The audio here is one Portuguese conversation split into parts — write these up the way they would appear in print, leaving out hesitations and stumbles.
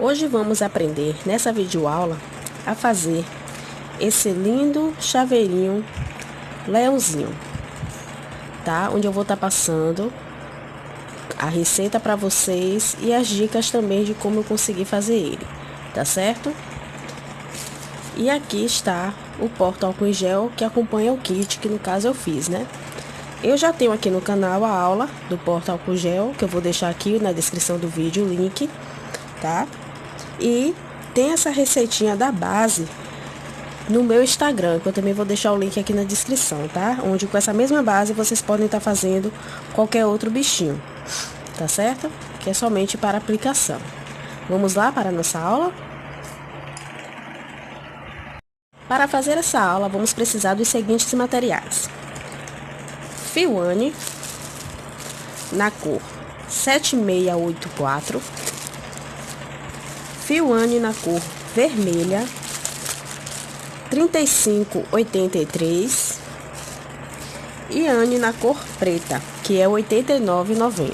Hoje vamos aprender nessa videoaula a fazer esse lindo chaveirinho leãozinho, tá? Onde eu vou estar passando a receita para vocês e as dicas também de como eu consegui fazer ele, tá certo? E aqui está o porta-álcool em gel que acompanha o kit, que no caso eu fiz, né? Eu já tenho aqui no canal a aula do porta-álcool gel, que eu vou deixar aqui na descrição do vídeo o link, tá? E tem essa receitinha da base no meu Instagram, que eu também vou deixar o link aqui na descrição, tá? Onde com essa mesma base vocês podem estar fazendo qualquer outro bichinho, tá certo? Que é somente para aplicação. Vamos lá para a nossa aula? Para fazer essa aula, vamos precisar dos seguintes materiais: fio Anne na cor 7684, fio Anne na cor vermelha 3583 e Anne na cor preta, que é 89,90.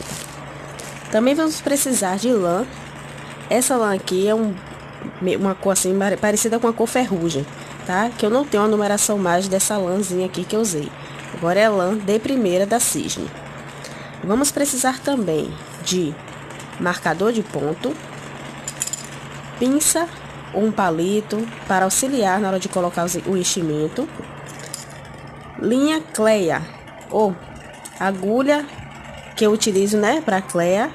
Também vamos precisar de lã. Essa lã aqui é uma cor assim parecida com a cor ferrugem, tá? Que eu não tenho a numeração mais dessa lãzinha aqui que eu usei. Agora é lã de primeira da Cisne. Vamos precisar também de marcador de ponto, pinça ou um palito para auxiliar na hora de colocar o enchimento, linha Cleia ou agulha que eu utilizo, né, para Cleia,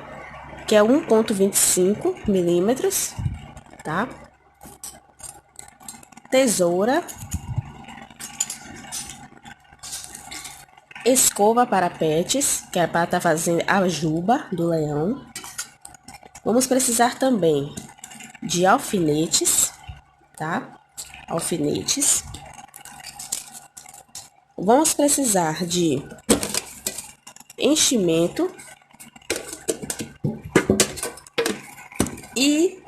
que é 1,25 milímetros, tá? Tesoura, escova para pets, que é para estar fazendo a juba do leão. Vamos precisar também de alfinetes, tá? Alfinetes. Vamos precisar de enchimento e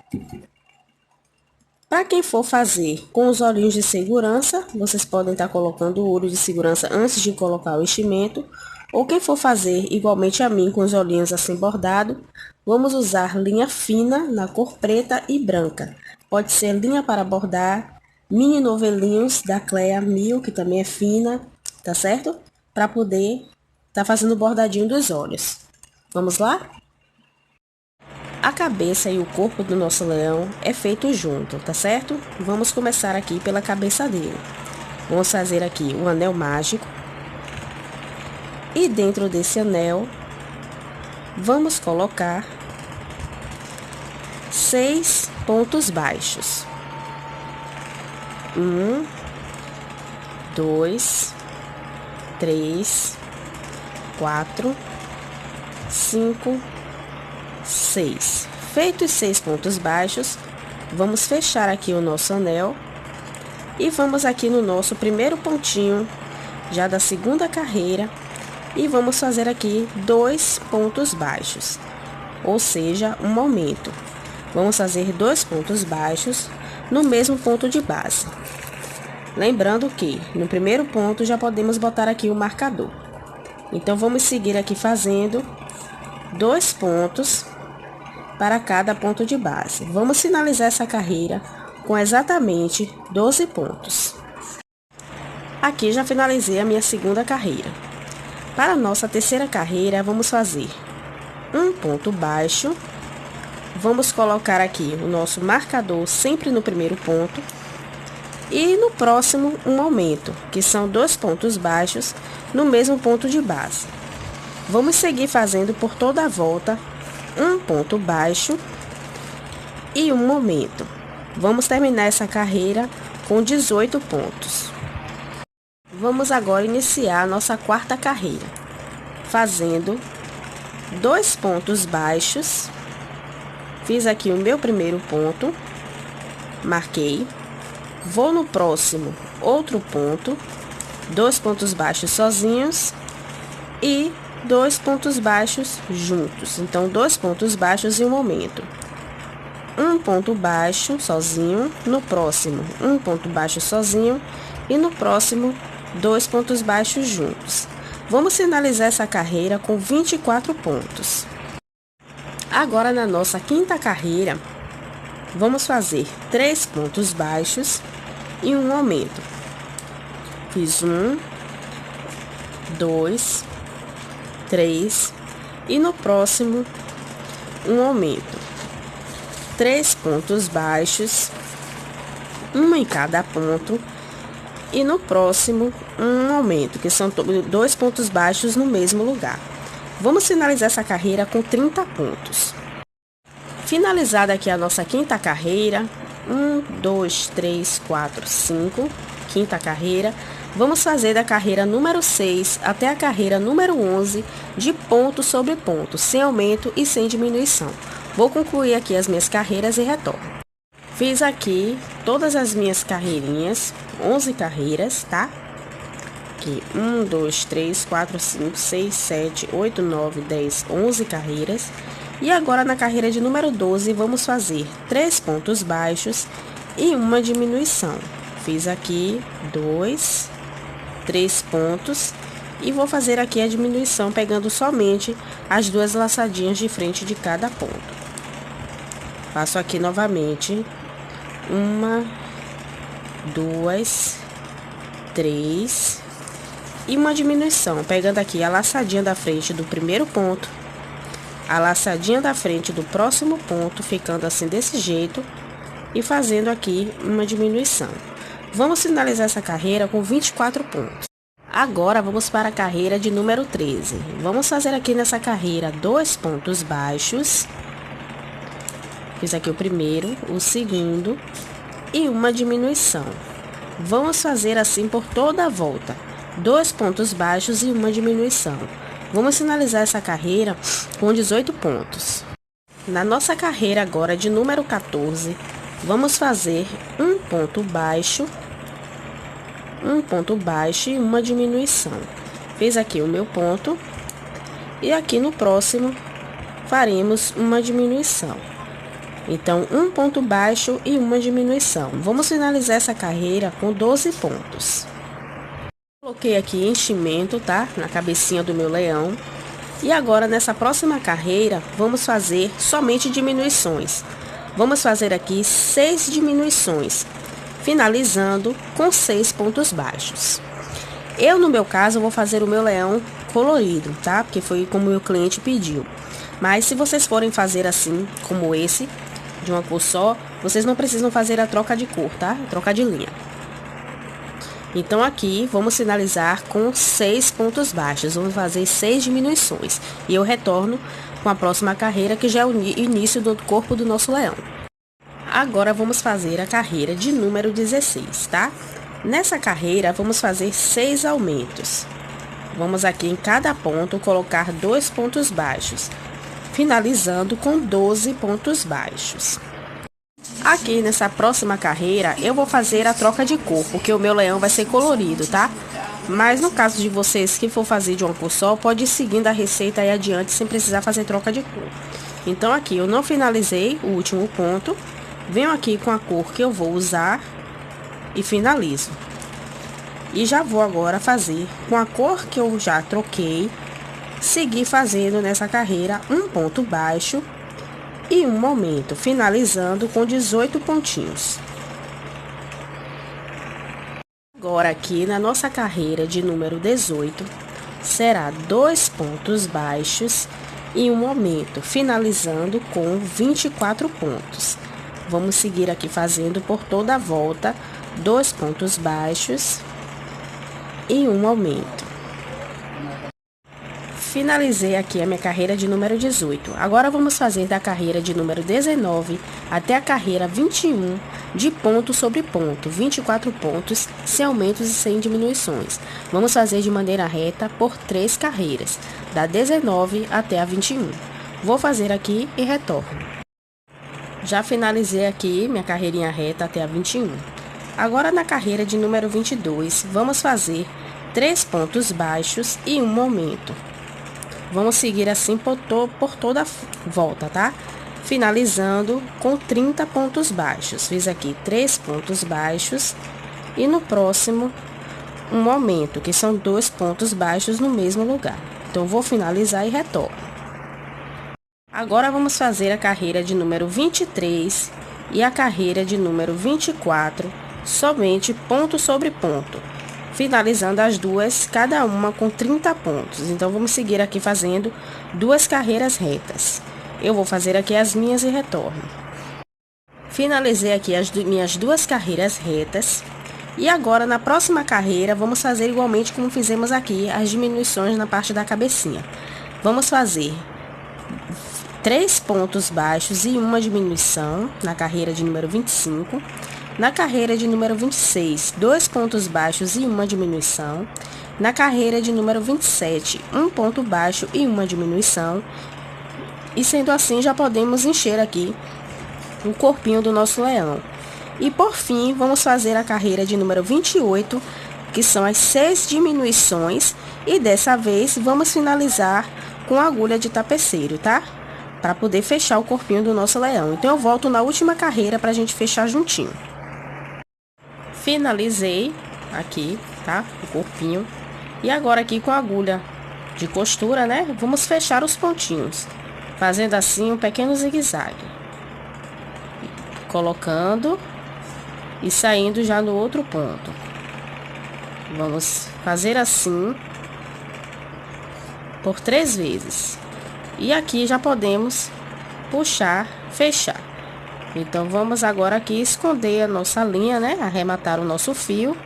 para quem for fazer com os olhinhos de segurança, vocês podem estar colocando o olho de segurança antes de colocar o enchimento, ou quem for fazer igualmente a mim com os olhinhos assim bordado, vamos usar linha fina na cor preta e branca. Pode ser linha para bordar, mini novelinhos da Cleia 1000, que também é fina, tá certo? Para poder estar fazendo o bordadinho dos olhos. Vamos lá? A cabeça e o corpo do nosso leão é feito junto, tá certo? Vamos começar aqui pela cabeça dele. Vamos fazer aqui um anel mágico. E dentro desse anel, vamos colocar 6 pontos baixos. 1, 2, 3, 4, 5, 6. Feitos 6 pontos baixos, vamos fechar aqui o nosso anel e vamos aqui no nosso primeiro pontinho já da segunda carreira e vamos fazer aqui 2 pontos baixos, ou seja, um aumento. Vamos fazer 2 pontos baixos no mesmo ponto de base. Lembrando que no primeiro ponto já podemos botar aqui o marcador. Então vamos seguir aqui fazendo 2 pontos para cada ponto de base. Vamos finalizar essa carreira com exatamente 12 pontos. Aqui já finalizei a minha segunda carreira. Para a nossa terceira carreira, vamos fazer um ponto baixo. Vamos colocar aqui o nosso marcador sempre no primeiro ponto. E no próximo, um aumento, que são 2 pontos baixos no mesmo ponto de base. Vamos seguir fazendo por toda a volta um ponto baixo e um aumento. Vamos terminar essa carreira com 18 pontos. Vamos agora iniciar a nossa quarta carreira, fazendo 2 pontos baixos. Fiz aqui o meu primeiro ponto, marquei. Vou no próximo, outro ponto, 2 pontos baixos sozinhos e 2 pontos baixos juntos. Então, 2 pontos baixos e um aumento. Um ponto baixo sozinho, no próximo, um ponto baixo sozinho e no próximo, 2 pontos baixos juntos. Vamos finalizar essa carreira com 24 pontos. Agora, na nossa quinta carreira, vamos fazer 3 pontos baixos e um aumento. Fiz 1, 2, 3 e no próximo um aumento. 3 pontos baixos, um em cada ponto, e no próximo um aumento, que são 2 pontos baixos no mesmo lugar. Vamos finalizar essa carreira com 30 pontos. Finalizada aqui a nossa quinta carreira, 1, 2, 3, 4, 5, quinta carreira, vamos fazer da carreira número 6 até a carreira número 11 de ponto sobre ponto, sem aumento e sem diminuição. Vou concluir aqui as minhas carreiras e retorno. Fiz aqui todas as minhas carreirinhas, 11 carreiras, tá? Aqui, 1, 2, 3, 4, 5, 6, 7, 8, 9, 10, 11 carreiras. E agora na carreira de número 12, vamos fazer 3 pontos baixos e uma diminuição. Fiz aqui 2, 3 pontos e vou fazer aqui a diminuição pegando somente as 2 laçadinhas de frente de cada ponto. Faço aqui novamente 1, 2, 3 e uma diminuição, pegando aqui a laçadinha da frente do primeiro ponto, a laçadinha da frente do próximo ponto, ficando assim desse jeito e fazendo aqui uma diminuição. Vamos finalizar essa carreira com 24 pontos. Agora vamos para a carreira de número 13. Vamos fazer aqui nessa carreira 2 pontos baixos. Fiz aqui o primeiro, o segundo e uma diminuição. Vamos fazer assim por toda a volta, 2 pontos baixos e uma diminuição. Vamos finalizar essa carreira com 18 pontos. Na nossa carreira agora de número 14, vamos fazer um ponto baixo e uma diminuição. Fiz aqui o meu ponto e aqui no próximo faremos uma diminuição. Então, um ponto baixo e uma diminuição. Vamos finalizar essa carreira com 12 pontos. Coloquei aqui enchimento, tá? Na cabecinha do meu leão. E agora, nessa próxima carreira, vamos fazer somente diminuições. Vamos fazer aqui 6 diminuições, finalizando com 6 pontos baixos. Eu, no meu caso, vou fazer o meu leão colorido, tá? Porque foi como o meu cliente pediu. Mas, se vocês forem fazer assim, como esse, de uma cor só, vocês não precisam fazer a troca de cor, tá? Troca de linha. Então, aqui, vamos finalizar com 6 pontos baixos. Vamos fazer 6 diminuições. E eu retorno com a próxima carreira, que já é o início do corpo do nosso leão. Agora, vamos fazer a carreira de número 16, tá? Nessa carreira, vamos fazer 6 aumentos. Vamos aqui em cada ponto colocar 2 pontos baixos, finalizando com 12 pontos baixos. Aqui nessa próxima carreira, eu vou fazer a troca de cor, porque o meu leão vai ser colorido, tá? Mas no caso de vocês que for fazer de uma cor só, pode ir seguindo a receita aí adiante, sem precisar fazer troca de cor. Então, aqui eu não finalizei o último ponto, venho aqui com a cor que eu vou usar e finalizo. E já vou agora fazer com a cor que eu já troquei, seguir fazendo nessa carreira um ponto baixo e um aumento, finalizando com 18 pontinhos. Agora aqui na nossa carreira de número 18, será 2 pontos baixos e um aumento, finalizando com 24 pontos. Vamos seguir aqui fazendo por toda a volta, 2 pontos baixos e um aumento. Finalizei aqui a minha carreira de número 18. Agora vamos fazer da carreira de número 19 até a carreira 21 de ponto sobre ponto, 24 pontos, sem aumentos e sem diminuições. Vamos fazer de maneira reta por 3 carreiras, da 19 até a 21. Vou fazer aqui e retorno. Já finalizei aqui minha carreirinha reta até a 21. Agora na carreira de número 22, vamos fazer 3 pontos baixos e um aumento. Vamos seguir assim por toda a volta, tá? Finalizando com 30 pontos baixos. Fiz aqui 3 pontos baixos e no próximo um aumento, que são 2 pontos baixos no mesmo lugar. Então, vou finalizar e retorno. Agora, vamos fazer a carreira de número 23 e a carreira de número 24, somente ponto sobre ponto, finalizando as duas, cada uma com 30 pontos. Então, vamos seguir aqui fazendo 2 carreiras retas. Eu vou fazer aqui as minhas e retorno. Finalizei aqui as minhas 2 carreiras retas. E agora, na próxima carreira, vamos fazer igualmente como fizemos aqui, as diminuições na parte da cabecinha. Vamos fazer 3 pontos baixos e uma diminuição na carreira de número 25. Na carreira de número 26, 2 pontos baixos e uma diminuição. Na carreira de número 27, 1 ponto baixo e uma diminuição. E sendo assim, já podemos encher aqui o corpinho do nosso leão. E por fim, vamos fazer a carreira de número 28, que são as 6 diminuições. E dessa vez, vamos finalizar com agulha de tapeceiro, tá? Para poder fechar o corpinho do nosso leão. Então, eu volto na última carreira para a gente fechar juntinho. Finalizei aqui, tá? O corpinho. E agora aqui com a agulha de costura, né? Vamos fechar os pontinhos, fazendo assim um pequeno zigue-zague. Colocando e saindo já no outro ponto. Vamos fazer assim por 3 vezes. E aqui já podemos puxar, fechar. Então, vamos agora aqui esconder a nossa linha, né? Arrematar o nosso fio.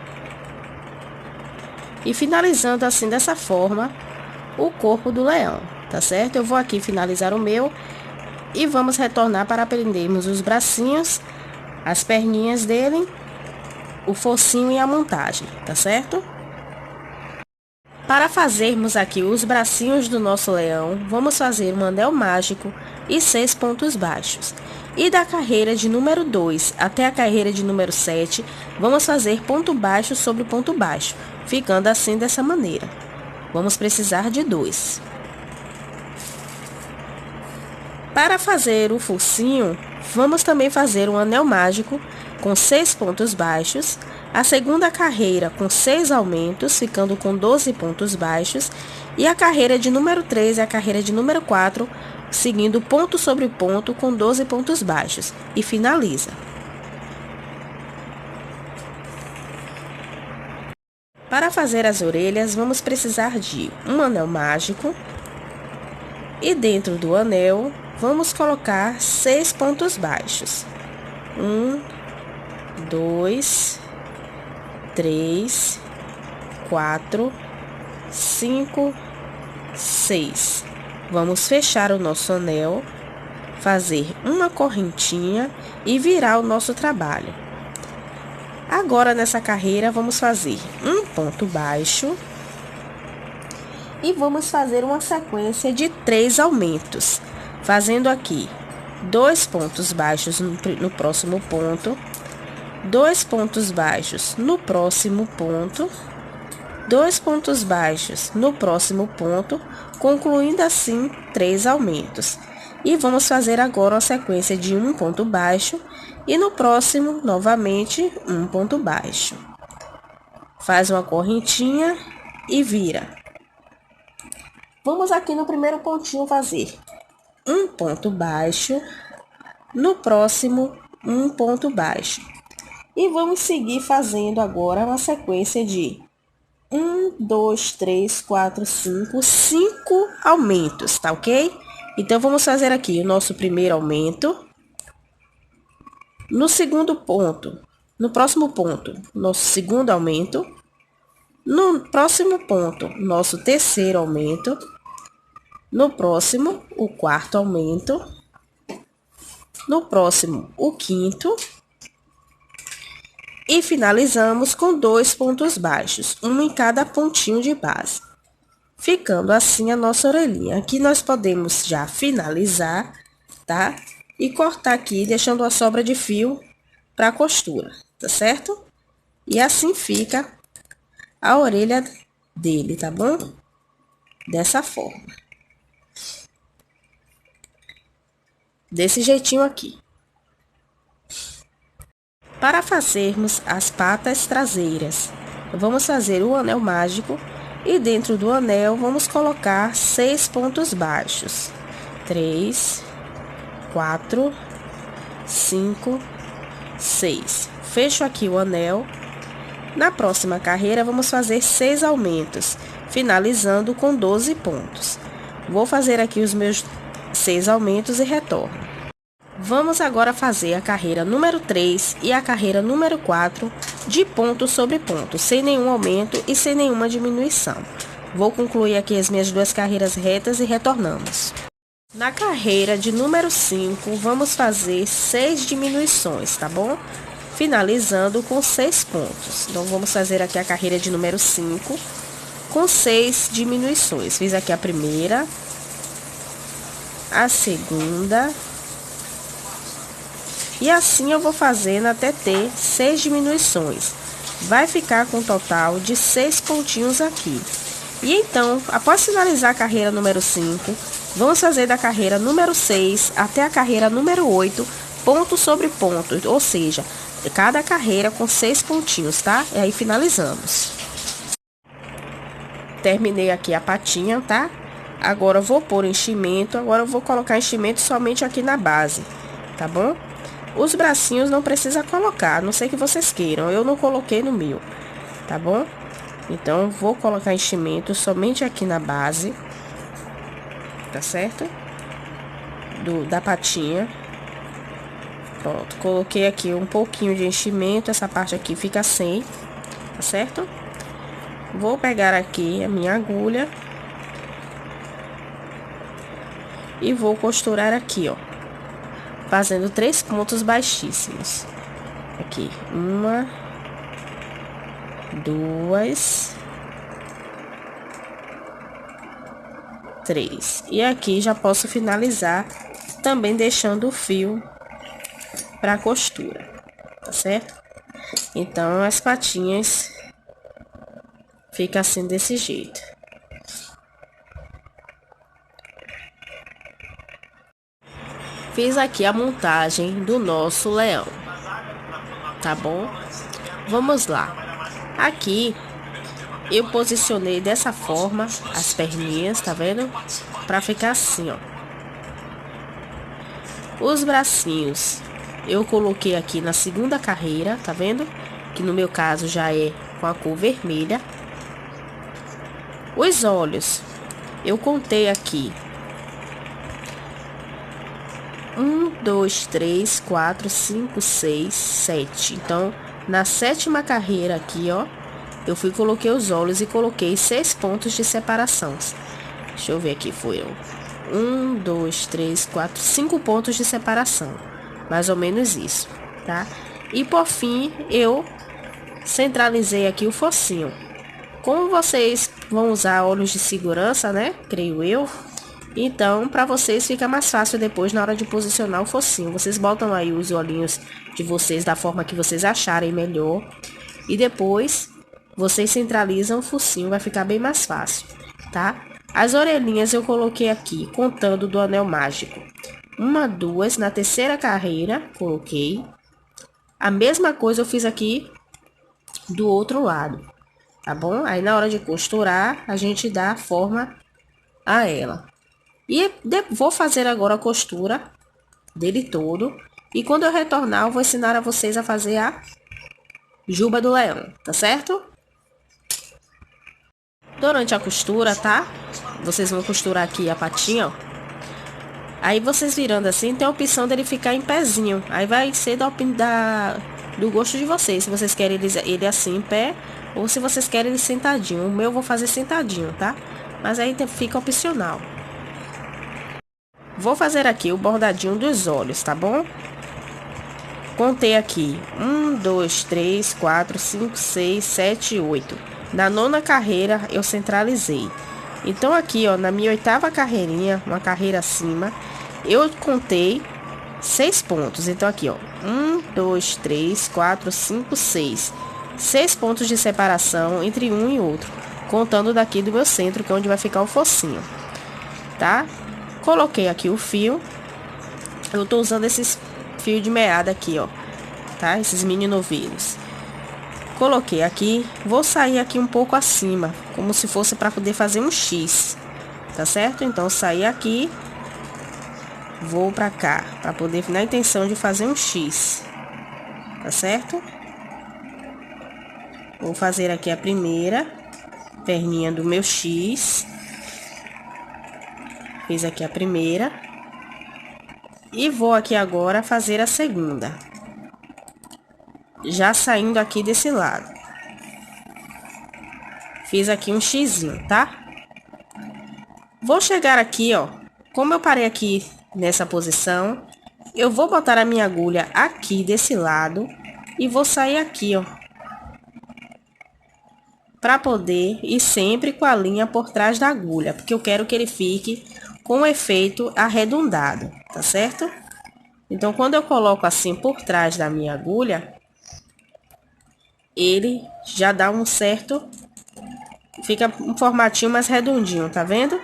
E finalizando assim, dessa forma, o corpo do leão, tá certo? Eu vou aqui finalizar o meu e vamos retornar para prendermos os bracinhos, as perninhas dele, o focinho e a montagem, tá certo? Para fazermos aqui os bracinhos do nosso leão, vamos fazer um anel mágico e 6 pontos baixos. E da carreira de número 2 até a carreira de número 7, vamos fazer ponto baixo sobre ponto baixo, ficando assim dessa maneira. Vamos precisar de 2. Para fazer o focinho, vamos também fazer um anel mágico com 6 pontos baixos, a segunda carreira com 6 aumentos, ficando com 12 pontos baixos, e a carreira de número 3 e a carreira de número 4, seguindo ponto sobre ponto com 12 pontos baixos, e finaliza. Para fazer as orelhas, vamos precisar de um anel mágico, e dentro do anel, vamos colocar 6 pontos baixos. 1, 2, 3, 4, 5, 6. Vamos fechar o nosso anel, fazer uma correntinha e virar o nosso trabalho. Agora, nessa carreira, vamos fazer um ponto baixo e vamos fazer uma sequência de 3 aumentos, fazendo aqui 2 pontos baixos no próximo ponto, 2 pontos baixos no próximo ponto, 2 pontos baixos no próximo ponto, concluindo assim 3 aumentos. E vamos fazer agora uma sequência de 1 ponto baixo e no próximo, novamente, 1 ponto baixo. Faz uma correntinha e vira. Vamos aqui no primeiro pontinho fazer 1 ponto baixo, no próximo, 1 ponto baixo. E vamos seguir fazendo agora uma sequência de 1, 2, 3, 4, 5 aumentos, tá ok? Então, vamos fazer aqui o nosso primeiro aumento. No segundo ponto, no próximo ponto, nosso segundo aumento. No próximo ponto, nosso terceiro aumento. No próximo, o quarto aumento. No próximo, o quinto. E finalizamos com 2 pontos baixos, um em cada pontinho de base. Ficando assim a nossa orelhinha. Aqui nós podemos já finalizar, tá? E cortar aqui, deixando a sobra de fio para a costura, tá certo? E assim fica a orelha dele, tá bom? Dessa forma. Desse jeitinho aqui. Para fazermos as patas traseiras, vamos fazer o anel mágico e dentro do anel vamos colocar 6 pontos baixos. 3, 4, 5, 6. Fecho aqui o anel. Na próxima carreira, vamos fazer 6 aumentos, finalizando com 12 pontos. Vou fazer aqui os meus 6 aumentos e retorno. Vamos agora fazer a carreira número 3 e a carreira número 4 de ponto sobre ponto, sem nenhum aumento e sem nenhuma diminuição. Vou concluir aqui as minhas 2 carreiras retas e retornamos. Na carreira de número 5, vamos fazer 6 diminuições, tá bom? Finalizando com 6 pontos. Então, vamos fazer aqui a carreira de número 5 com 6 diminuições. Fiz aqui a primeira, a segunda, e assim eu vou fazendo até ter 6 diminuições. Vai ficar com um total de 6 pontinhos aqui. E então, após finalizar a carreira número 5, vamos fazer da carreira número 6 até a carreira número 8, ponto sobre ponto, ou seja, cada carreira com 6 pontinhos, tá? E aí finalizamos. Terminei aqui a patinha, tá? Agora eu vou pôr enchimento, agora eu vou colocar enchimento somente aqui na base, tá bom? Os bracinhos não precisa colocar, a não sei que vocês queiram, eu não coloquei no meu, tá bom? Então, vou colocar enchimento somente aqui na base, tá certo? Da patinha. Pronto, coloquei aqui um pouquinho de enchimento, essa parte aqui fica sem, tá certo? Vou pegar aqui a minha agulha e vou costurar aqui, ó, fazendo 3 pontos baixíssimos. Aqui, 1, 2, 3. E aqui já posso finalizar também deixando o fio para costura, tá certo? Então, as patinhas fica assim desse jeito. Fiz aqui a montagem do nosso leão, tá bom? Vamos lá. Aqui eu posicionei dessa forma as perninhas, tá vendo? Pra ficar assim, ó. Os bracinhos eu coloquei aqui na segunda carreira, tá vendo? Que no meu caso já é com a cor vermelha. Os olhos eu contei aqui 1, 2, 3, 4, 5, 6, 7. Então, na 7ª carreira aqui, ó, eu coloquei os olhos e coloquei 6 pontos de separação. Deixa eu ver aqui, foi 1, 2, 3, 4, 5 pontos de separação. Mais ou menos isso, tá? E por fim, eu centralizei aqui o focinho. Como vocês vão usar olhos de segurança, né? Creio eu. Então, para vocês fica mais fácil depois na hora de posicionar o focinho. Vocês botam aí os olhinhos de vocês da forma que vocês acharem melhor. E depois, vocês centralizam o focinho, vai ficar bem mais fácil, tá? As orelhinhas eu coloquei aqui, contando do anel mágico. 1, 2, na 3ª carreira, coloquei. A mesma coisa eu fiz aqui do outro lado, tá bom? Aí na hora de costurar, a gente dá a forma a ela. E vou fazer agora a costura dele todo. E quando eu retornar, eu vou ensinar a vocês a fazer a juba do leão, tá certo? Durante a costura, tá? Vocês vão costurar aqui a patinha, ó. Aí vocês virando assim, tem a opção dele ficar em pezinho. Aí vai ser do gosto de vocês. Se vocês querem ele assim em pé, ou se vocês querem ele sentadinho. O meu eu vou fazer sentadinho, tá? Mas aí fica opcional. Vou fazer aqui o bordadinho dos olhos, tá bom? Contei aqui 1, 2, 3, 4, 5, 6, 7, 8. Na 9ª carreira eu centralizei. Então aqui, ó, na minha 8ª carreirinha, uma carreira acima, eu contei 6 pontos. Então aqui, ó, 1, 2, 3, 4, 5, 6. 6 pontos de separação entre um e outro, contando daqui do meu centro, que é onde vai ficar o focinho, tá? Coloquei aqui o fio. Eu tô usando esses fios de meada aqui, ó, tá? Esses mini novelos. Coloquei aqui, vou sair aqui um pouco acima, como se fosse para poder fazer um X, tá certo? Então, saí aqui, vou para cá, para poder, na intenção de fazer um X. tá certo? Vou fazer aqui a primeira perninha do meu X. Fiz aqui a primeira. E vou aqui agora fazer a segunda. Já saindo aqui desse lado. Fiz aqui um xizinho, tá? Vou chegar aqui, ó. Como eu parei aqui nessa posição, eu vou botar a minha agulha aqui desse lado e vou sair aqui, ó. Pra poder ir sempre com a linha por trás da agulha, porque eu quero que ele fique com o efeito arredondado, tá certo? Então, quando eu coloco assim por trás da minha agulha, ele já dá um certo... Fica um formatinho mais redondinho, tá vendo?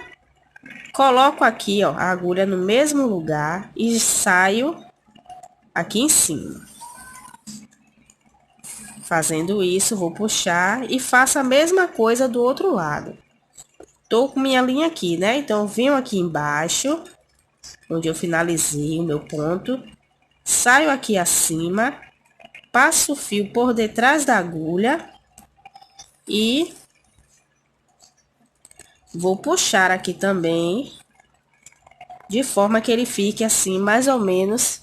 Coloco aqui, ó, a agulha no mesmo lugar e saio aqui em cima. Fazendo isso, vou puxar e faço a mesma coisa do outro lado. Tô com minha linha aqui, né? Então, eu venho aqui embaixo, onde eu finalizei o meu ponto. Saio aqui acima, passo o fio por detrás da agulha e... vou puxar aqui também, de forma que ele fique assim, mais ou menos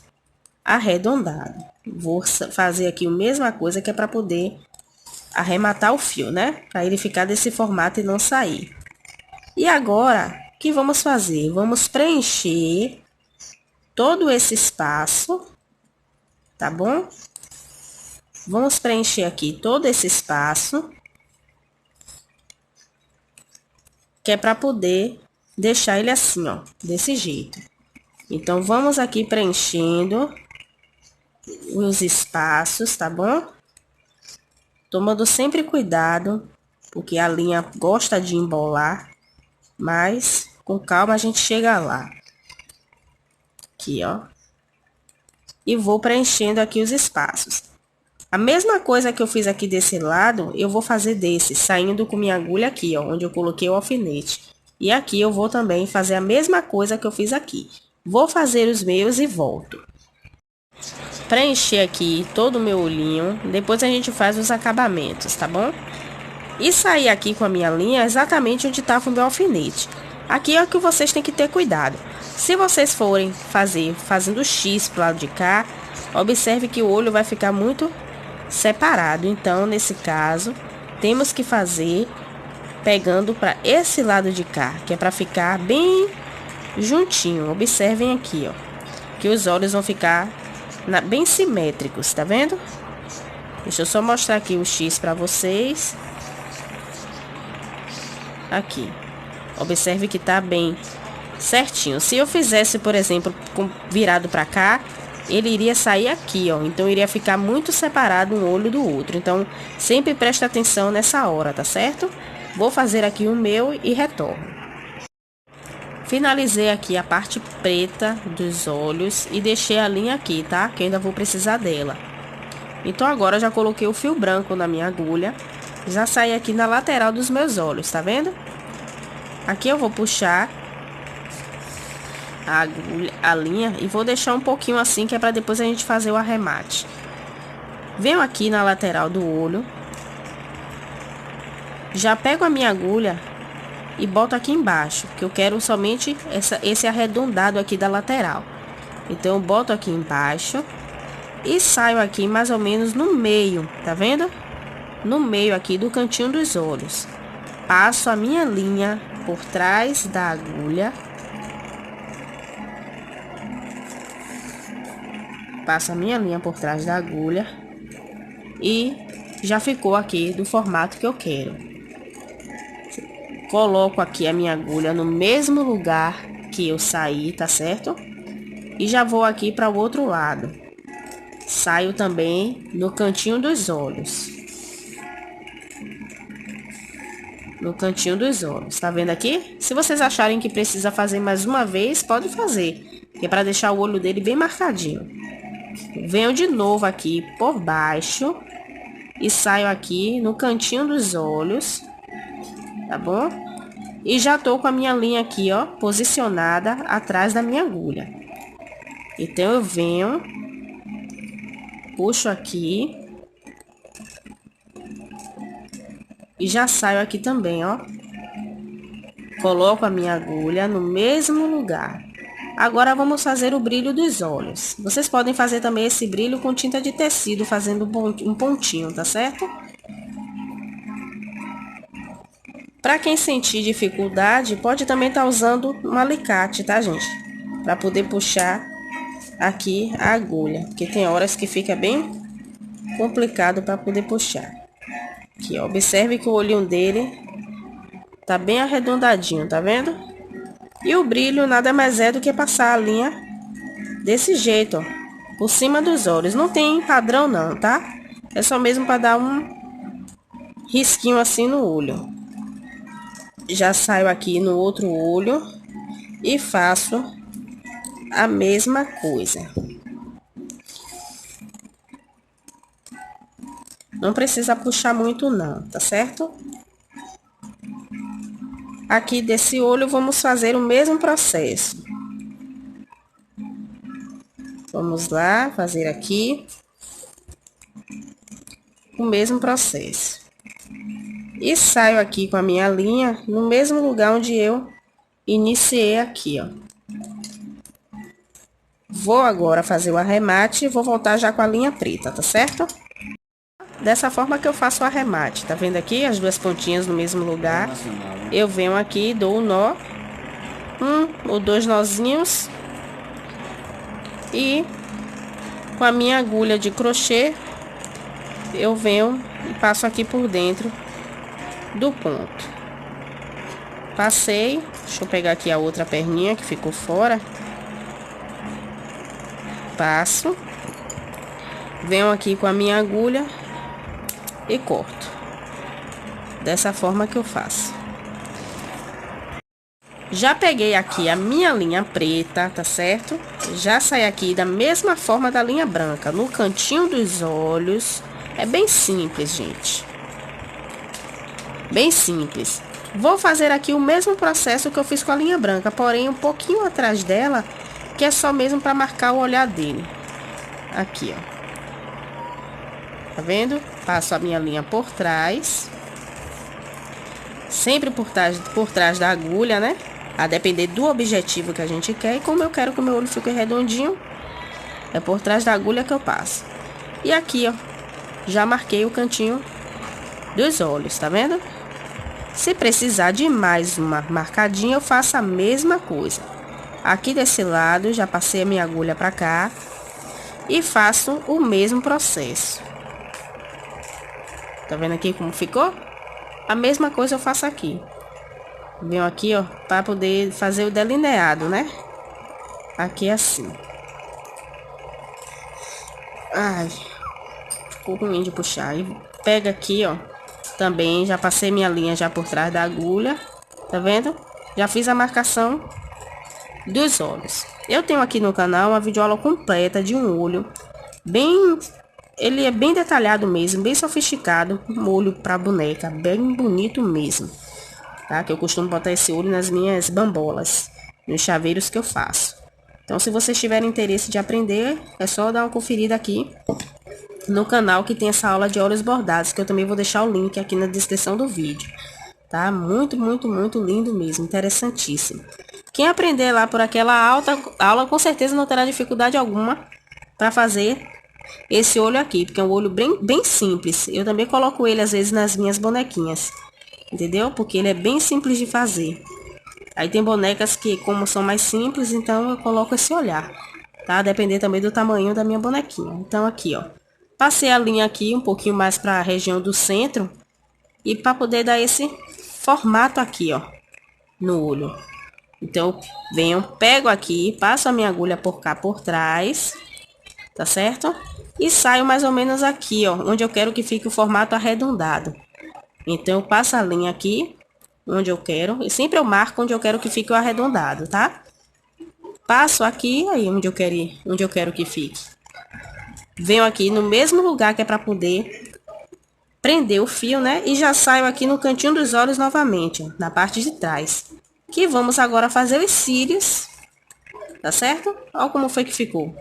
arredondado. Vou fazer aqui a mesma coisa que é para poder arrematar o fio, né? Para ele ficar desse formato e não sair. E agora, o que vamos fazer? Vamos preencher todo esse espaço, tá bom? Vamos preencher aqui todo esse espaço. Que é para poder deixar ele assim, ó, desse jeito. Então, vamos aqui preenchendo os espaços, tá bom? Tomando sempre cuidado, porque a linha gosta de embolar, mas com calma a gente chega lá. Aqui, ó. E vou preenchendo aqui os espaços. A mesma coisa que eu fiz aqui desse lado, eu vou fazer desse, saindo com minha agulha aqui, ó, onde eu coloquei o alfinete. E aqui eu vou também fazer a mesma coisa que eu fiz aqui. Vou fazer os meios e volto. Preencher aqui todo o meu olhinho, depois a gente faz os acabamentos, tá bom? E sair aqui com a minha linha exatamente onde estava o meu alfinete. Aqui é o que vocês têm que ter cuidado. Se vocês forem fazendo X pro lado de cá, observe que o olho vai ficar muito separado. Então, nesse caso, temos que fazer pegando para esse lado de cá, que é para ficar bem juntinho. Observem aqui, ó, que os olhos vão ficar bem simétricos, tá vendo? Deixa eu só mostrar aqui o X para vocês. Aqui. Observe que tá bem certinho. Se eu fizesse, por exemplo, virado para cá, ele iria sair aqui, ó. Então, iria ficar muito separado um olho do outro. Então, sempre presta atenção nessa hora, tá certo? Vou fazer aqui o meu e retorno. Finalizei aqui a parte preta dos olhos e deixei a linha aqui, tá? Que eu ainda vou precisar dela. Então, agora já coloquei o fio branco na minha agulha. Já saí aqui na lateral dos meus olhos, tá vendo? Aqui eu vou puxar a linha e vou deixar um pouquinho assim, que é para depois a gente fazer o arremate. Venho aqui na lateral do olho, já pego a minha agulha e boto aqui embaixo, que eu quero somente esse arredondado aqui da lateral. Então, eu boto aqui embaixo e saio aqui mais ou menos no meio, tá vendo? No meio aqui do cantinho dos olhos. Passo a minha linha por trás da agulha. Passo a minha linha por trás da agulha e já ficou aqui do formato que eu quero. Coloco aqui a minha agulha no mesmo lugar que eu saí, tá certo? E já vou aqui para o outro lado. Saio também no cantinho dos olhos. No cantinho dos olhos, tá vendo aqui? Se vocês acharem que precisa fazer mais uma vez, pode fazer, que é para deixar o olho dele bem marcadinho. Venho de novo aqui por baixo e saio aqui no cantinho dos olhos, tá bom? E já tô com a minha linha aqui, ó, posicionada atrás da minha agulha. Então, eu venho, puxo aqui. E já saio aqui também, ó. Coloco a minha agulha no mesmo lugar. Agora vamos fazer o brilho dos olhos. Vocês podem fazer também esse brilho com tinta de tecido, fazendo um pontinho, tá certo? Para quem sentir dificuldade, pode também estar usando um alicate, tá, gente? Para poder puxar aqui a agulha, porque tem horas que fica bem complicado para poder puxar. Aqui, ó, observe que o olhinho dele tá bem arredondadinho, tá vendo? E o brilho nada mais é do que passar a linha desse jeito, ó, por cima dos olhos. Não tem padrão não, tá? É só mesmo para dar um risquinho assim no olho. Já saio aqui no outro olho e faço a mesma coisa. Não precisa puxar muito não, tá certo? Aqui desse olho vamos fazer o mesmo processo. Vamos lá, fazer aqui o mesmo processo. E saio aqui com a minha linha no mesmo lugar onde eu iniciei aqui, ó. Vou agora fazer o arremate e vou voltar já com a linha preta, tá certo? Dessa forma que eu faço o arremate, tá vendo aqui as duas pontinhas no mesmo lugar? Eu venho aqui, dou o nó, um ou dois nozinhos e com a minha agulha de crochê eu venho e passo aqui por dentro do ponto. Passei, deixa eu pegar aqui a outra perninha que ficou fora. Passo, venho aqui com a minha agulha e corto. Dessa forma que eu faço. Já peguei aqui a minha linha preta, tá certo? Já saí aqui da mesma forma da linha branca, no cantinho dos olhos. É bem simples, gente. Bem simples. Vou fazer aqui o mesmo processo que eu fiz com a linha branca, porém um pouquinho atrás dela, que é só mesmo para marcar o olhar dele. Aqui, ó. Tá vendo? Passo a minha linha por trás. Sempre por trás da agulha, né? A depender do objetivo que a gente quer. E como eu quero que o meu olho fique redondinho, é por trás da agulha que eu passo. E aqui, ó, já marquei o cantinho dos olhos, tá vendo? Se precisar de mais uma marcadinha, eu faço a mesma coisa. Aqui desse lado, já passei a minha agulha pra cá. E faço o mesmo processo. Tá vendo aqui como ficou? A mesma coisa eu faço aqui. Venho aqui, ó, para poder fazer o delineado, né? Aqui assim. Ai, ficou ruim de puxar. E pega aqui, ó. Também já passei minha linha já por trás da agulha. Tá vendo? Já fiz a marcação dos olhos. Eu tenho aqui no canal uma videoaula completa de um olho bem... Ele é bem detalhado mesmo, bem sofisticado, um olho para boneca, bem bonito mesmo, tá? Que eu costumo botar esse olho nas minhas bambolas, nos chaveiros que eu faço. Então, se vocês tiverem interesse de aprender, é só dar uma conferida aqui no canal que tem essa aula de olhos bordados, que eu também vou deixar o link aqui na descrição do vídeo, tá? Muito, muito, muito lindo mesmo, interessantíssimo. Quem aprender lá por aquela aula, com certeza não terá dificuldade alguma para fazer esse olho aqui, porque é um olho bem simples. Eu também coloco ele às vezes nas minhas bonequinhas, entendeu? Porque ele é bem simples de fazer. Aí tem bonecas que, como são mais simples, então eu coloco esse olhar, tá? Depender também do tamanho da minha bonequinha. Então aqui, ó, passei a linha aqui um pouquinho mais para a região do centro e para poder dar esse formato aqui, ó, no olho. Então eu venho, pego aqui, passo a minha agulha por cá por trás, tá certo? E saio mais ou menos aqui, ó, onde eu quero que fique o formato arredondado. Então eu passo a linha aqui onde eu quero, e sempre eu marco onde eu quero que fique o arredondado, tá? Passo aqui, aí onde eu quero que fique. Venho aqui no mesmo lugar que é para poder prender o fio, né? E já saio aqui no cantinho dos olhos novamente, ó, na parte de trás. Que vamos agora fazer os cílios, tá certo? Olha como foi que ficou.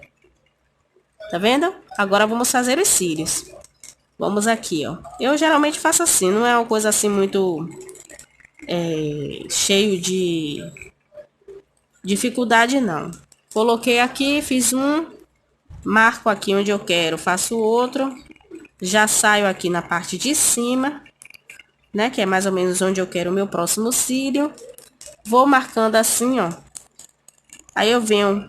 Tá vendo? Agora vamos fazer os cílios. Vamos aqui, ó. Eu geralmente faço assim, não é uma coisa assim muito cheio de dificuldade, não. Coloquei aqui, fiz um, marco aqui onde eu quero, faço outro. Já saio aqui na parte de cima, né? Que é mais ou menos onde eu quero o meu próximo cílio. Vou marcando assim, ó. Aí eu venho,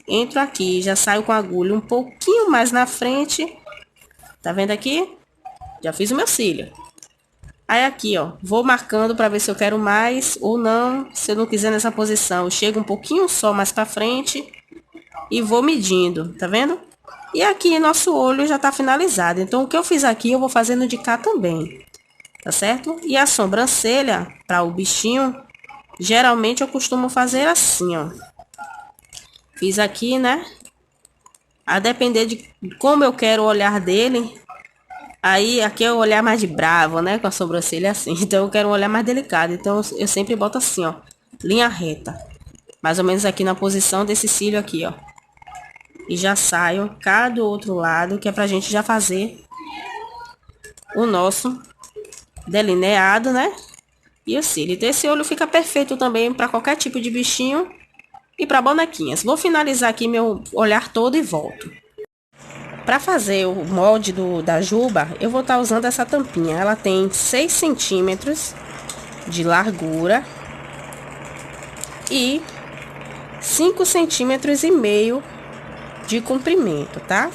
entro aqui, já saio com a agulha um pouquinho mais na frente. Tá vendo aqui? Já fiz o meu cílio. Aí aqui, ó, vou marcando para ver se eu quero mais ou não. Se eu não quiser nessa posição, eu chego um pouquinho só mais para frente e vou medindo, tá vendo? E aqui nosso olho já tá finalizado. Então o que eu fiz aqui, eu vou fazendo de cá também, tá certo? E a sobrancelha para o bichinho, geralmente eu costumo fazer assim, ó. Fiz aqui, né? A depender de como eu quero o olhar dele. Aí, aqui é o olhar mais de bravo, né? Com a sobrancelha assim. Então, eu quero um olhar mais delicado. Então, eu sempre boto assim, ó. Linha reta. Mais ou menos aqui na posição desse cílio aqui, ó. E já saio cá do outro lado, que é pra gente já fazer o nosso delineado, né? E o cílio. Então, esse olho fica perfeito também pra qualquer tipo de bichinho e pra bonequinhas. Vou finalizar aqui meu olhar todo e volto. Para fazer o molde da juba, eu vou estar usando essa tampinha. Ela tem 6 centímetros de largura e 5 centímetros e meio de comprimento, tá?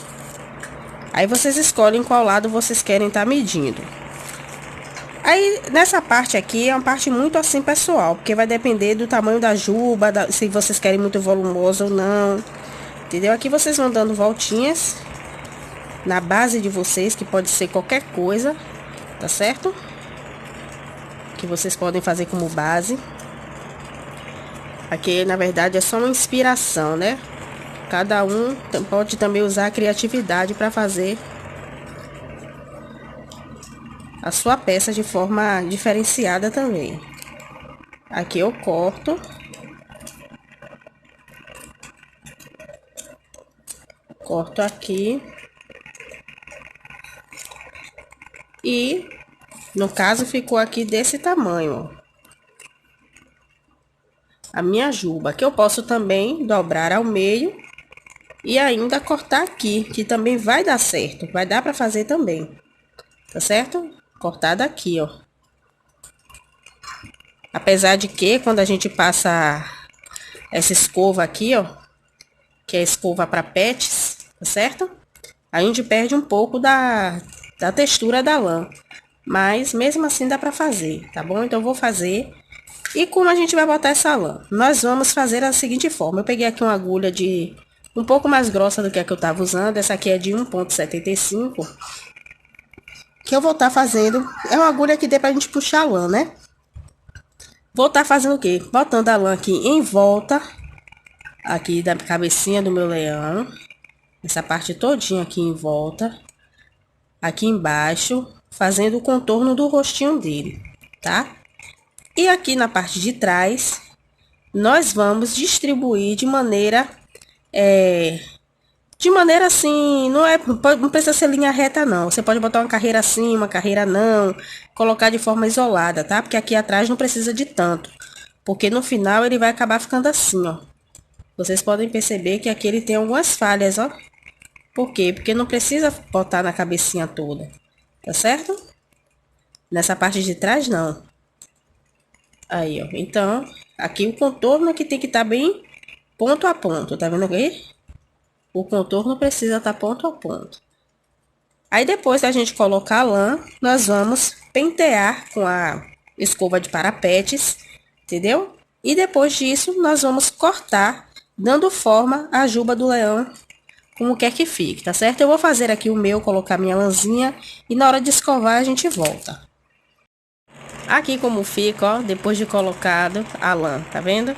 Aí vocês escolhem qual lado vocês querem estar medindo. Aí, nessa parte aqui, é uma parte muito assim pessoal, porque vai depender do tamanho da juba, se vocês querem muito volumoso ou não, entendeu? Aqui vocês vão dando voltinhas na base de vocês, que pode ser qualquer coisa, tá certo? Que vocês podem fazer como base. Aqui, na verdade, é só uma inspiração, né? Cada um pode também usar a criatividade para fazer a sua peça de forma diferenciada também. Aqui eu corto. Corto aqui. E, no caso, ficou aqui desse tamanho, ó. A minha juba, que eu posso também dobrar ao meio e ainda cortar aqui, que também vai dar certo. Vai dar pra fazer também, tá certo? Cortar daqui, ó. Apesar de que, quando a gente passa essa escova aqui, ó, que é a escova para pets, tá certo? A gente perde um pouco da textura da lã. Mas, mesmo assim, dá pra fazer, tá bom? Então, eu vou fazer. E como a gente vai botar essa lã? Nós vamos fazer da seguinte forma. Eu peguei aqui uma agulha de um pouco mais grossa do que a que eu tava usando. Essa aqui é de 1,75. Que eu vou estar fazendo... É uma agulha que dê pra gente puxar a lã, né? Vou estar fazendo o quê? Botando a lã aqui em volta. Aqui da cabecinha do meu leão. Essa parte todinha aqui em volta. Aqui embaixo. Fazendo o contorno do rostinho dele, tá? E aqui na parte de trás, nós vamos distribuir de maneira assim, não precisa ser linha reta não. Você pode botar uma carreira assim, uma carreira não, colocar de forma isolada, tá? Porque aqui atrás não precisa de tanto, porque no final ele vai acabar ficando assim, ó. Vocês podem perceber que aqui ele tem algumas falhas, ó. Por quê? Porque não precisa botar na cabecinha toda, tá certo? Nessa parte de trás não. Aí, ó. Então, aqui o contorno aqui tem que estar bem ponto a ponto, tá vendo aqui? O contorno precisa estar ponto a ponto. Aí, depois da gente colocar a lã, nós vamos pentear com a escova de parapetes, entendeu? E depois disso, nós vamos cortar, dando forma à juba do leão, como quer que fique, tá certo? Eu vou fazer aqui o meu, colocar minha lãzinha, e na hora de escovar a gente volta. Aqui como fica, ó, depois de colocado a lã, tá vendo?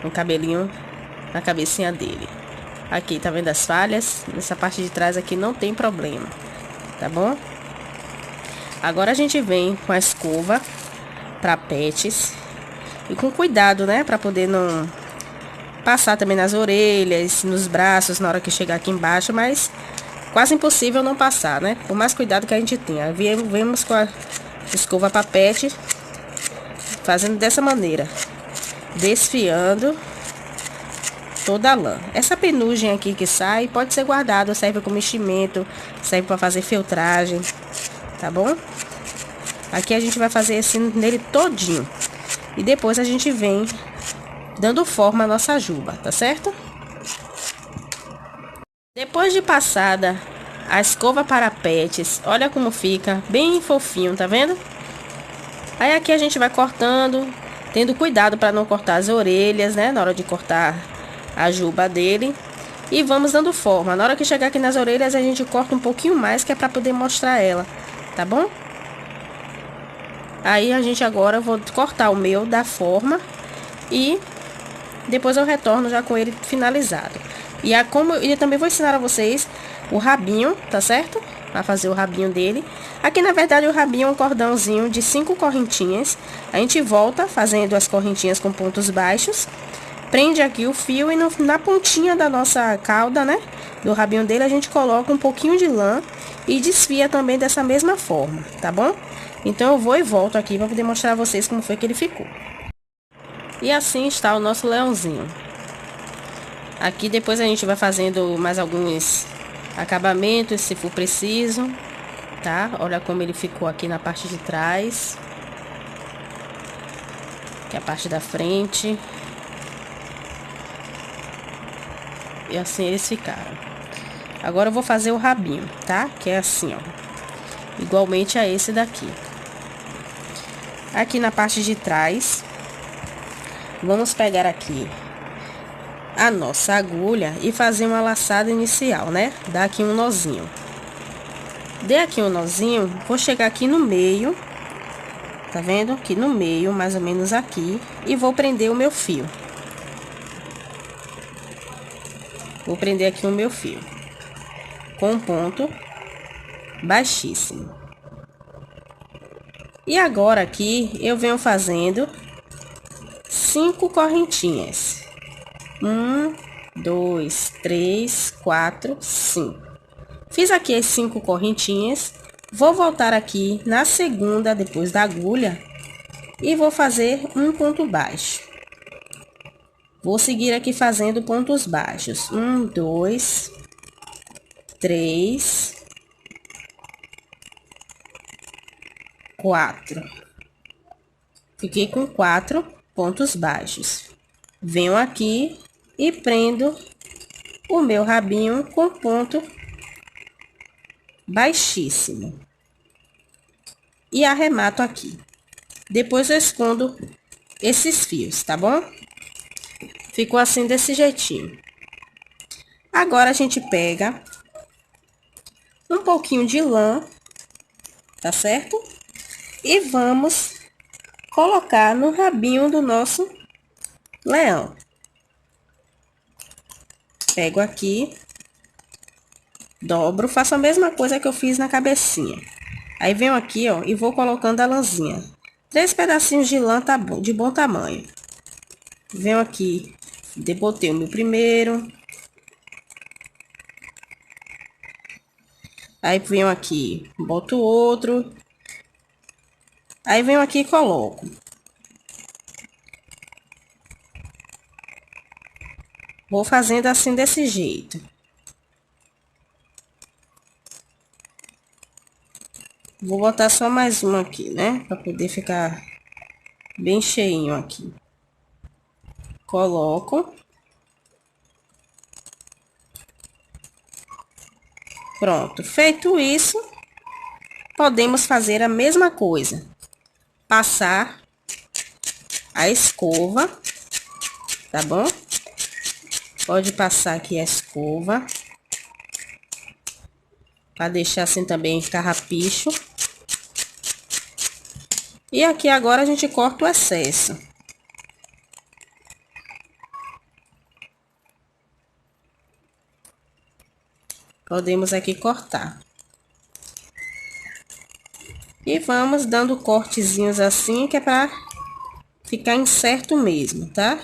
Um cabelinho na cabecinha dele. Aqui, tá vendo as falhas? Nessa parte de trás aqui não tem problema, tá bom? Agora a gente vem com a escova para pets. E com cuidado, né? Pra poder não passar também nas orelhas, nos braços, na hora que chegar aqui embaixo, mas quase impossível não passar, né? Por mais cuidado que a gente tenha. Vemos com a escova papete, fazendo dessa maneira, desfiando toda a lã. Essa penugem aqui que sai pode ser guardado, serve como enchimento, serve para fazer filtragem, tá bom? Aqui a gente vai fazer assim nele todinho. E depois a gente vem dando forma à nossa juba, tá certo? Depois de passada a escova para pets, olha como fica, bem fofinho, tá vendo? Aí aqui a gente vai cortando, tendo cuidado para não cortar as orelhas, né? Na hora de cortar a juba dele. E vamos dando forma. Na hora que chegar aqui nas orelhas, a gente corta um pouquinho mais, que é para poder mostrar ela, tá bom? Aí a gente agora, eu vou cortar o meu da forma e depois eu retorno já com ele finalizado. E eu também vou ensinar a vocês o rabinho, tá certo? Para fazer o rabinho dele. Aqui, na verdade, o rabinho é um cordãozinho de 5 correntinhas. A gente volta fazendo as correntinhas com pontos baixos. Prende aqui o fio e na pontinha da nossa cauda, né? Do rabinho dele, a gente coloca um pouquinho de lã e desfia também dessa mesma forma, tá bom? Então, eu vou e volto aqui para poder mostrar a vocês como foi que ele ficou. E assim está o nosso leãozinho. Aqui depois a gente vai fazendo mais alguns acabamentos, se for preciso, tá? Olha como ele ficou aqui na parte de trás. Aqui a parte da frente. E assim eles ficaram. Agora eu vou fazer o rabinho, tá? Que é assim, ó. Igualmente a esse daqui. Aqui na parte de trás, vamos pegar aqui a nossa agulha e fazer uma laçada inicial, né? Dá aqui um nozinho. Dê aqui um nozinho, vou chegar aqui no meio, tá vendo? Aqui no meio, mais ou menos aqui, e vou prender o meu fio. Vou prender aqui o meu fio com um ponto baixíssimo. E agora aqui eu venho fazendo 5 correntinhas. 1, 2, 3, 4, 5. Fiz aqui as 5 correntinhas. Vou voltar aqui na segunda, depois da agulha, e vou fazer um ponto baixo. Vou seguir aqui fazendo pontos baixos. 1, 2, 3, 4. Fiquei com 4 pontos baixos. Venho aqui e prendo o meu rabinho com ponto baixíssimo. E arremato aqui. Depois eu escondo esses fios, tá bom? Ficou assim desse jeitinho. Agora a gente pega um pouquinho de lã, tá certo? E vamos colocar no rabinho do nosso leão. Pego aqui, dobro, faço a mesma coisa que eu fiz na cabecinha. Aí venho aqui, ó, e vou colocando a lãzinha. 3 pedacinhos de lã tá bom, de bom tamanho. Venho aqui, debotei o meu primeiro. Aí venho aqui, boto outro. Aí venho aqui e coloco. Vou fazendo assim desse jeito. Vou botar só mais uma aqui, né? Pra poder ficar bem cheinho aqui. Coloco. Pronto. Feito isso, podemos fazer a mesma coisa. Passar a escova, tá bom? Pode passar aqui a escova, para deixar assim também carrapicho. E aqui agora a gente corta o excesso. Podemos aqui cortar. E vamos dando cortezinhos assim, que é para ficar incerto mesmo, tá?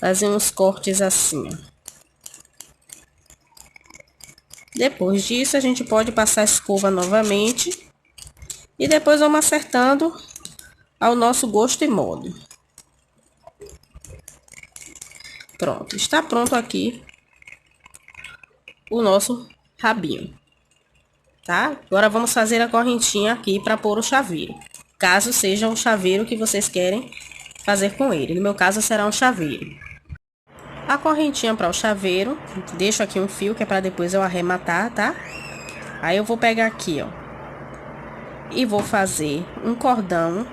fazer uns cortes assim, ó. Depois disso, a gente pode passar a escova novamente. E depois vamos acertando ao nosso gosto e modo. Pronto, está pronto aqui o nosso rabinho, tá? Agora vamos fazer a correntinha aqui para pôr o chaveiro. Caso seja um chaveiro que vocês querem fazer com ele. No meu caso, será um chaveiro. A correntinha para o chaveiro, deixo aqui um fio que é para depois eu arrematar, tá? Aí eu vou pegar aqui, ó, e vou fazer um cordão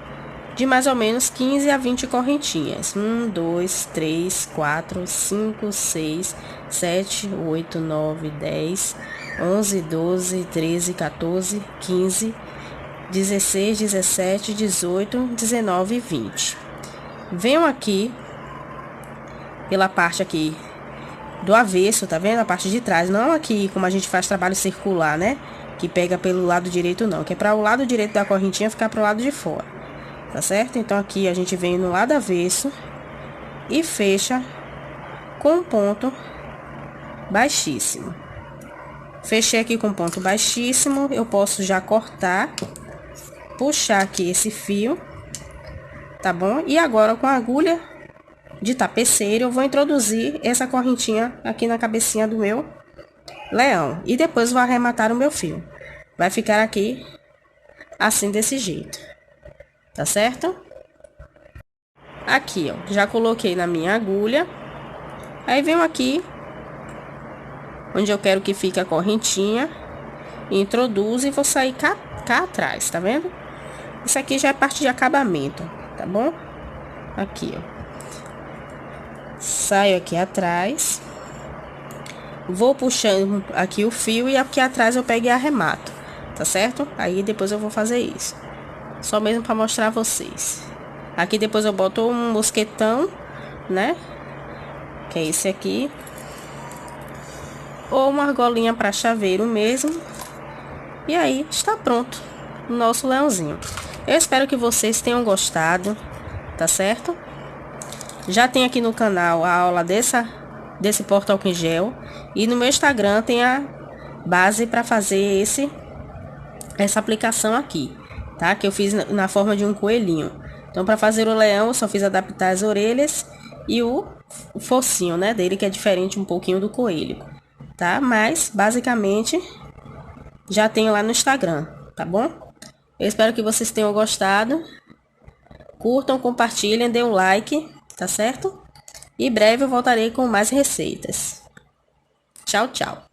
de mais ou menos 15 a 20 correntinhas. 1, 2, 3, 4, 5, 6, 7, 8, 9, 10, 11, 12, 13, 14, 15, 16, 17, 18, 19 e 20. Venho aqui pela parte aqui do avesso, tá vendo? A parte de trás, não aqui como a gente faz trabalho circular, né? Que pega pelo lado direito não, que é para o lado direito da correntinha ficar pro lado de fora, tá certo? Então aqui a gente vem no lado avesso e fecha com um ponto baixíssimo. Fechei aqui com ponto baixíssimo, eu posso já cortar, puxar aqui esse fio, tá bom? E agora com a agulha de tapeceiro eu vou introduzir essa correntinha aqui na cabecinha do meu leão e depois vou arrematar o meu fio. Vai ficar aqui assim, desse jeito, tá certo? Aqui, ó, já coloquei na minha agulha. Aí venho aqui onde eu quero que fique a correntinha, introduzo e vou sair cá atrás, tá vendo? Isso aqui já é parte de acabamento, tá bom? Aqui, ó. Saio aqui atrás, vou puxando aqui o fio e aqui atrás eu pego e arremato, tá certo? Aí depois eu vou fazer isso, só mesmo para mostrar a vocês. Aqui depois eu boto um mosquetão, né? Que é esse aqui, ou uma argolinha para chaveiro mesmo. E aí está pronto o nosso leãozinho. Eu espero que vocês tenham gostado, tá certo? Já tem aqui no canal a aula desse porta-álcool em gel. E no meu Instagram tem a base para fazer essa aplicação aqui, tá? Que eu fiz na forma de um coelhinho. Então, para fazer o leão, eu só fiz adaptar as orelhas e o focinho, né, dele, que é diferente um pouquinho do coelho, tá? Mas, basicamente, já tenho lá no Instagram, tá bom? Eu espero que vocês tenham gostado. Curtam, compartilhem, dê um like, tá certo? E em breve eu voltarei com mais receitas. Tchau, tchau.